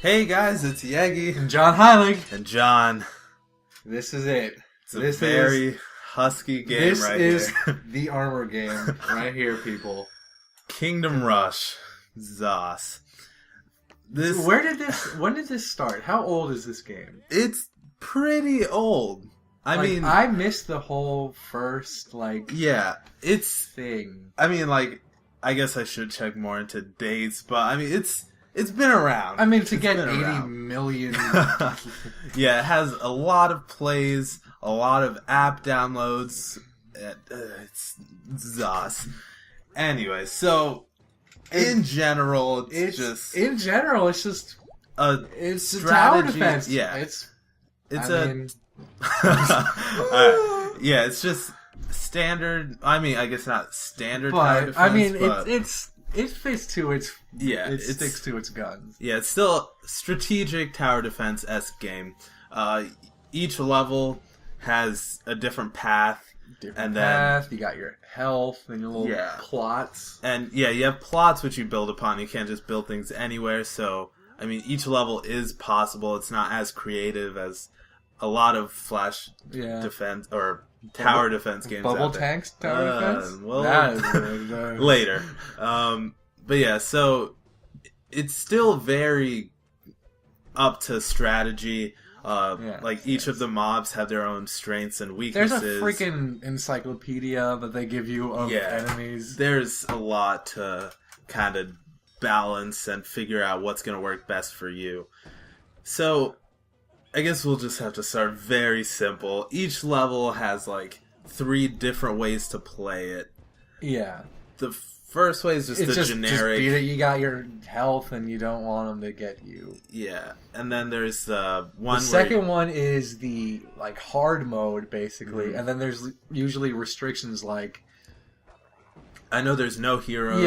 Hey guys, it's Yegues And John Heilig. and John. This is it. It's a very husky game right here. This is the armor game right here, people. Kingdom Rush, Zauce. When did this start? How old is this game? It's pretty old. I missed the whole first thing. I guess I should check more into dates, but it's been around. To get 80 million. Yeah, it has a lot of plays, a lot of app downloads. It's Zauce. Anyway, so in general, it's just a tower defense. Yeah, it's just standard. I guess not standard tower defense. It fits to its... Yeah. It sticks to its guns. Yeah, it's still a strategic tower defense-esque game. Each level has a different path. You got your health and your little plots. And, you have plots which you build upon. You can't just build things anywhere. So, each level is possible. It's not as creative as a lot of flash defense or... tower defense games Bubble out there. tanks tower defense? Well, later. But yeah, so it's still very up to strategy. Each of the mobs have their own strengths and weaknesses. There's a freaking encyclopedia that they give you of enemies. There's a lot to kind of balance and figure out what's going to work best for you. So... I guess we'll just have to start very simple. Each level has 3 different ways to play it. Yeah. The first way is just generic. Just beat it. You got your health and you don't want them to get you. Yeah. And then there's the one. The second one is the hard mode basically, and then there's usually restrictions like. I know there's no heroes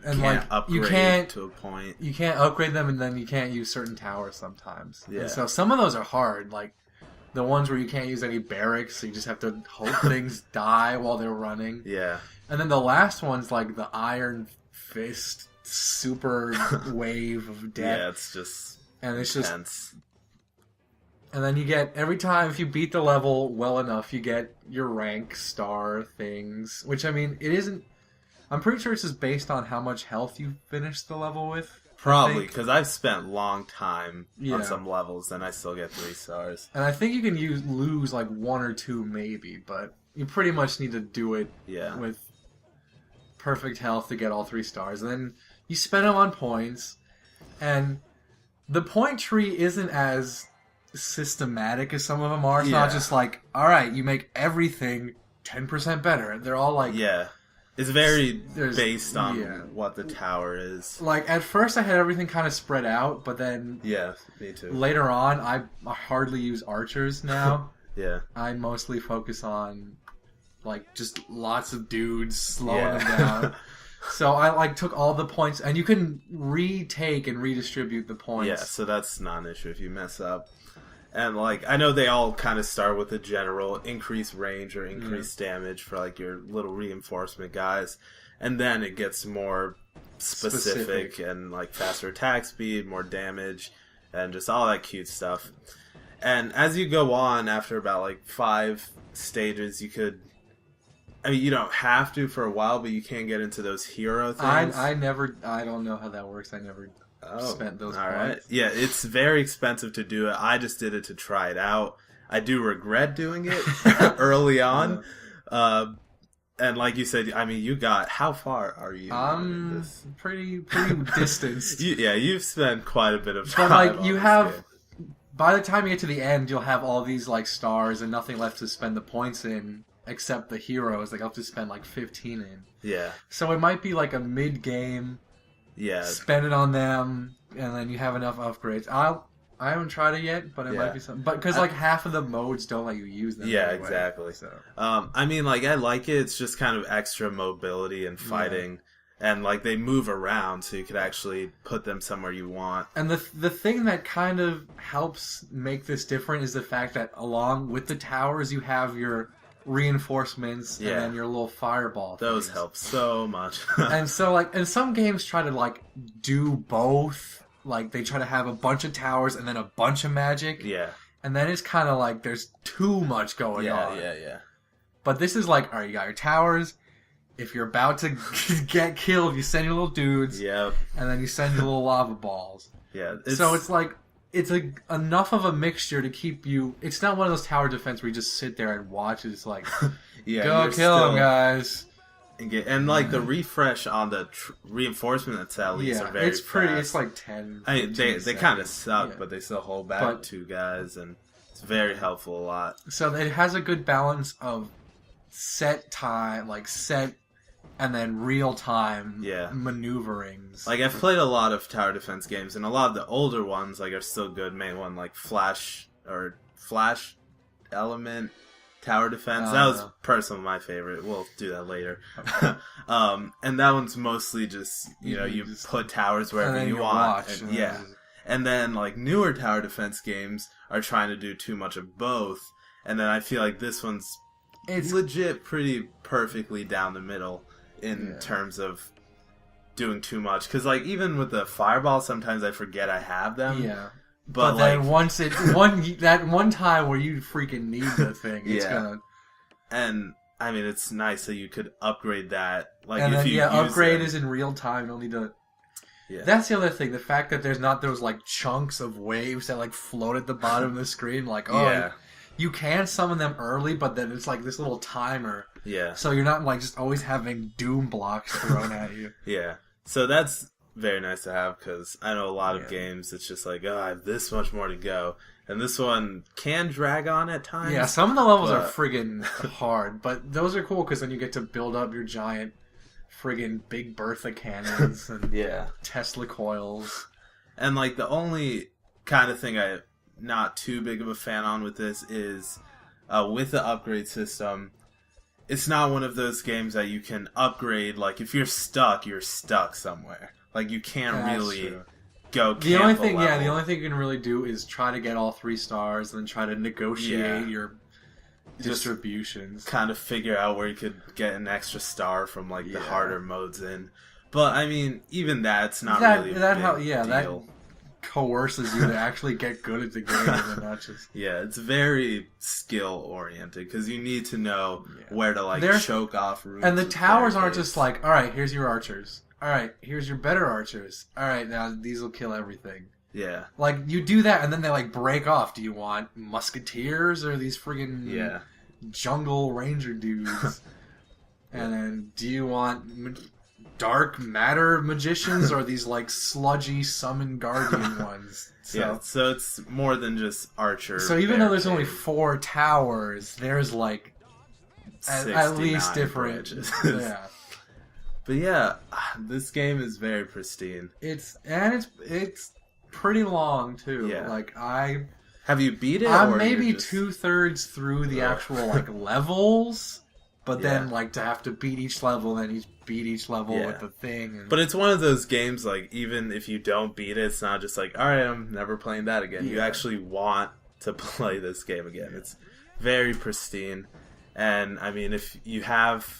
and can't upgrade to a point. You can't upgrade them, and then you can't use certain towers sometimes. Yeah. And so some of those are hard, like the ones where you can't use any barracks, so you just have to hope things die while they're running. Yeah. And then the last one's like the Iron Fist super wave of death. Yeah, it's just intense. And then you get, every time, if you beat the level well enough, you get your rank star things, which, it isn't... I'm pretty sure this is based on how much health you finished the level with. Probably, because I've spent a long time on some levels, and I still get 3 stars. And I think you can lose 1 or 2 maybe, but you pretty much need to do it with perfect health to get all 3 stars. And then you spend them on points, and the point tree isn't as systematic as some of them are. It's not just alright, you make everything 10% better. They're all it's very based on what the tower is. At first I had everything kind of spread out, but then... Yeah, me too. Later on, I hardly use archers now. Yeah. I mostly focus on, just lots of dudes, slowing them down. So I, took all the points, and you can retake and redistribute the points. Yeah, so that's not an issue if you mess up. And, I know they all kind of start with a general increased range or increased damage for, your little reinforcement guys. And then it gets more specific. And, faster attack speed, more damage, and just all that cute stuff. And as you go on, after about, 5 stages, you could... you don't have to for a while, but you can get into those hero things. I don't know how that works. I never... spent those points. Right. Yeah, it's very expensive to do it. I just did it to try it out. I do regret doing it early on. And like you said, you got... How far are you? This? Pretty distanced. You've spent quite a bit of time. But you have... By the time you get to the end, you'll have all these stars and nothing left to spend the points in except the heroes. I'll have to spend 15 in. Yeah. So it might be a mid-game... Yeah. Spend it on them, and then you have enough upgrades. I haven't tried it yet, but it might be something. But because half of the modes don't let you use them. Yeah, anyway, exactly. So. I like it. It's just kind of extra mobility and fighting, and they move around, so you could actually put them somewhere you want. And the thing that kind of helps make this different is the fact that along with the towers, you have your reinforcements and then your little fireball things. Those help so much. And so and some games try to do both like they try to have a bunch of towers and then a bunch of magic. Yeah. And then it's kind of like there's too much going on. Yeah. But this is like, all right, you got your towers. If you're about to get killed, you send your little dudes. Yep. And then you send your little lava balls. Yeah. So it's like, it's enough of a mixture to keep you... It's not one of those tower defense where you just sit there and watch. It's like, go kill them, guys. And like the refresh on the reinforcement tallies are very fast. It's like 10. I mean, they kind of suck, but they still hold back 2 guys, and it's very helpful a lot. So it has a good balance of set time, like set and then real time maneuverings. Like I've played a lot of tower defense games, and a lot of the older ones like are still good. Main one like Flash Element Tower Defense. That was personally my favorite. We'll do that later. And that one's mostly just you just put towers wherever you want. And then like newer tower defense games are trying to do too much of both. And then I feel like this one's legit pretty perfectly down the middle in terms of doing too much. Because like even with the fireball, sometimes I forget I have them. Yeah. But then once that one time where you freaking need the thing, it's gonna. And I mean, it's nice that you could upgrade that. Like, and if then, you upgrade is in real time. You don't need to. Yeah. That's the other thing. The fact that there's not those like chunks of waves that like float at the bottom of the screen. Like, you can summon them early, but then it's like this little timer. Yeah. So you're not like just always having doom blocks thrown at you. Yeah. So that's very nice to have, because I know a lot of games it's just like, I have this much more to go, and this one can drag on at times. Yeah, some of the levels are friggin' hard, but those are cool because then you get to build up your giant friggin' Big Bertha cannons and Tesla coils. And like the only kind of thing I'm not too big of a fan on with this is with the upgrade system. It's not one of those games that you can upgrade. Like if you're stuck somewhere. Like, you can't really go camp the only thing you can really do is try to get all 3 stars and then try to negotiate your distributions. Just kind of figure out where you could get an extra star from, like, the harder modes in. But, I mean, even that's not really a big deal. That coerces you to actually get good at the game and not just... Yeah, it's very skill-oriented, because you need to know where to, like, choke off routes. And the towers aren't just like, alright, here's your archers. Alright, here's your better archers. Alright, now these will kill everything. Yeah. Like, you do that and then they, like, break off. Do you want musketeers or these friggin' jungle ranger dudes? And then, do you want dark matter magicians or these, like, sludgy summon guardian ones? So it's more than just archer. So even though there's only 4 towers, there's, like, at least different... Yeah. But yeah, this game is very pristine. It's pretty long too. Yeah. Like have you beat it? I'm maybe 2/3 through the actual like levels, but then like to have to beat each level, then you beat each level with the thing. But it's one of those games like even if you don't beat it, it's not just like alright, I'm never playing that again. You actually want to play this game again. It's very pristine, and I mean if you have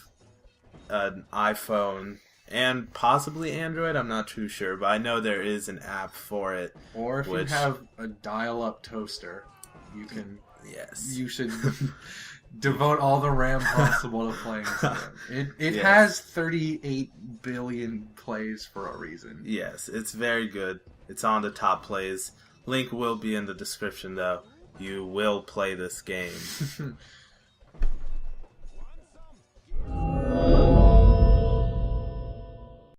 an iPhone and possibly Android, I'm not too sure, but I know there is an app for it. Or if you have a dial-up toaster, you can. Yes. You should devote all the RAM possible to playing this game. It has 38 billion plays for a reason. Yes, it's very good. It's on the top plays. Link will be in the description, though. You will play this game.